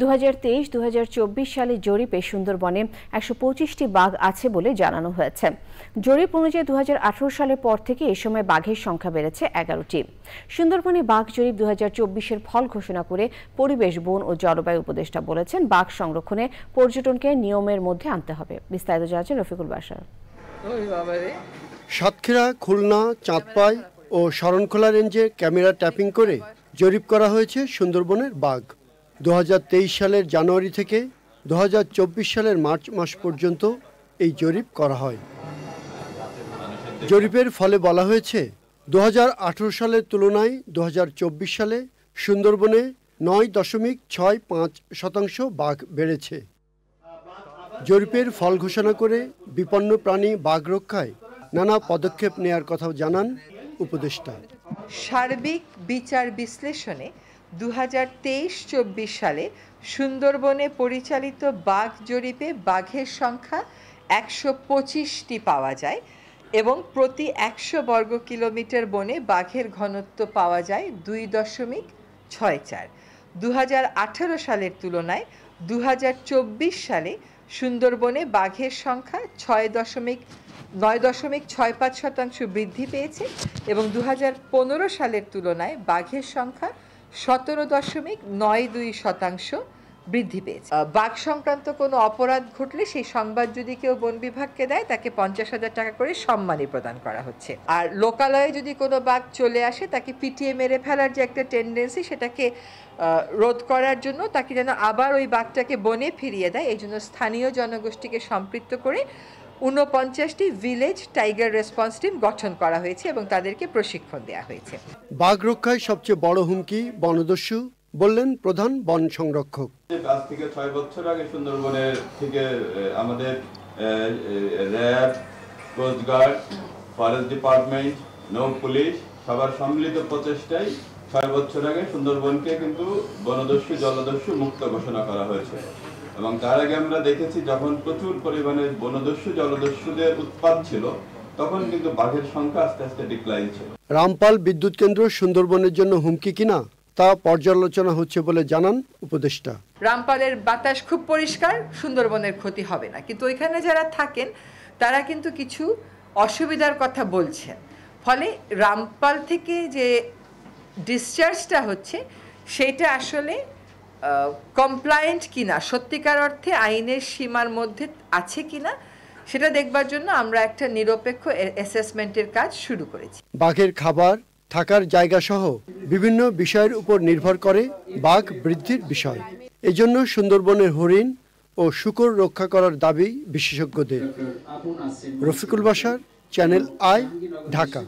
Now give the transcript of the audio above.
2023-2024 সালে জরিপে সুন্দরবনে 125টি বাঘ আছে বলে জানানো হয়েছে। জরিপ অনুযায়ী 2018 সালের পর থেকে এ সময় বাঘের সংখ্যা বেড়েছে 11টি। সুন্দরবনে বাঘ জরিপ 2024-এর ফল ঘোষণা করে পরিবেশ, বন ও জলবায়ু উপদেষ্টা বলেছেন, বাঘ সংরক্ষণে পর্যটনকে নিয়মের মধ্যে আনতে হবে। বিস্তারিত জানাচ্ছেন রফিকুল বাশার। সাতক্ষীরা, খুলনা, চাঁদপাই ও শরণখোলা রেঞ্জে ক্যামেরা ট্যাপিং করে জরিপ করা হয়েছে সুন্দরবনের বাঘ। 2023 সালের জানুয়ারি থেকে 2024 সালের মার্চ মাস পর্যন্ত এই জরিপ করা হয়। জরিপের ফলে বলা হয়েছে 2018 সালের তুলনায় 2024 সালে সুন্দরবনে 9.65% বাঘ বেড়েছে। জরিপের ফল ঘোষণা করে বিপন্ন প্রাণী বাঘ রক্ষায় নানা পদক্ষেপ নেয়ার কথা জানান উপদেষ্টা। সার্বিক বিচার বিশ্লেষণে 2023-24 সালে সুন্দরবনে পরিচালিত বাঘ জরিপে বাঘের সংখ্যা 125টি পাওয়া যায় এবং প্রতি 100 বর্গ কিলোমিটার বনে বাঘের ঘনত্ব পাওয়া যায় 2.64। 2018 সালের তুলনায় 2024 সালে সুন্দরবনে বাঘের সংখ্যা 9.65% বৃদ্ধি পেয়েছে এবং 2015 সালের তুলনায় বাঘের সংখ্যা 17.92% বৃদ্ধি পেয়েছে। বাঘ সংক্রান্ত কোনো অপরাধ ঘটলে সেই সংবাদ যদি কেউ বন বিভাগকে দেয়, তাকে 50,000 টাকা করে সম্মানী প্রদান করা হচ্ছে। আর লোকালয়ে যদি কোনো বাঘ চলে আসে, তাকে পিটিয়ে মেরে ফেলার যে একটা টেন্ডেন্সি, সেটাকে রোধ করার জন্য তাকে যেন আবার ওই বাঘটাকে বনে ফিরিয়ে দেয়, এই জন্য স্থানীয় জনগোষ্ঠীকে সম্পৃক্ত করে 49টি ভিলেজ টাইগার রেসপন্স টিম গঠন করা হয়েছে এবং তাদেরকে প্রশিক্ষণ দেওয়া হয়েছে। বাঘ রক্ষায় সবচেয়ে বড় হুমকি বনদস্যু, বললেন প্রধান বন সংরক্ষক। আজ থেকে 6 বছর আগে সুন্দরবনের থেকে আমাদের র্যাব, কোস্টগার্ড, ফরেস্ট ডিপার্টমেন্ট, নৌ পুলিশ সবার সম্মিলিত প্রচেষ্টায় 6 বছর আগে সুন্দরবনকে কিন্তু বনদস্যু, জলদস্যু মুক্ত ঘোষণা করা হয়েছে। এবং তার আগে আমরা দেখেছি, যখন প্রচুর পরিমাণে বনদস্যু, জলদস্যুদের উৎপাত ছিল, তখন কিন্তু বাঘের সংখ্যা আস্তে আস্তে ডিক্লাইন ছিল। রামপাল বিদ্যুৎ কেন্দ্র সুন্দরবনের জন্য হুমকি কিনা তা পর্যালোচনা হচ্ছে বলে জানান উপদেষ্টা। রামপালের বাতাস খুব পরিষ্কার, সুন্দরবনের ক্ষতি হবে না, কিন্তু ওইখানে যারা থাকেন তারা কিন্তু কিছু অসুবিধার কথা বলছেন। ফলে রামপাল থেকে যে ডিসচার্জটা হচ্ছে, সেটা আসলে কমপ্লায়েন্ট কিনা, সত্যিকার অর্থে আইনের সীমার মধ্যে আছে কিনা, সেটা দেখবার জন্য আমরা একটা নিরপেক্ষ অ্যাসেসমেন্টের কাজ শুরু করেছি। বাঘের খাবার, থাকার জায়গা সহ বিভিন্ন বিষয়ের উপর নির্ভর করে বাঘ বৃদ্ধির বিষয়। এজন্য সুন্দরবনের হরিণ ও শূকর রক্ষা করার দাবি বিশেষজ্ঞদের। Rafiqul Bashar, channel I, Dhaka.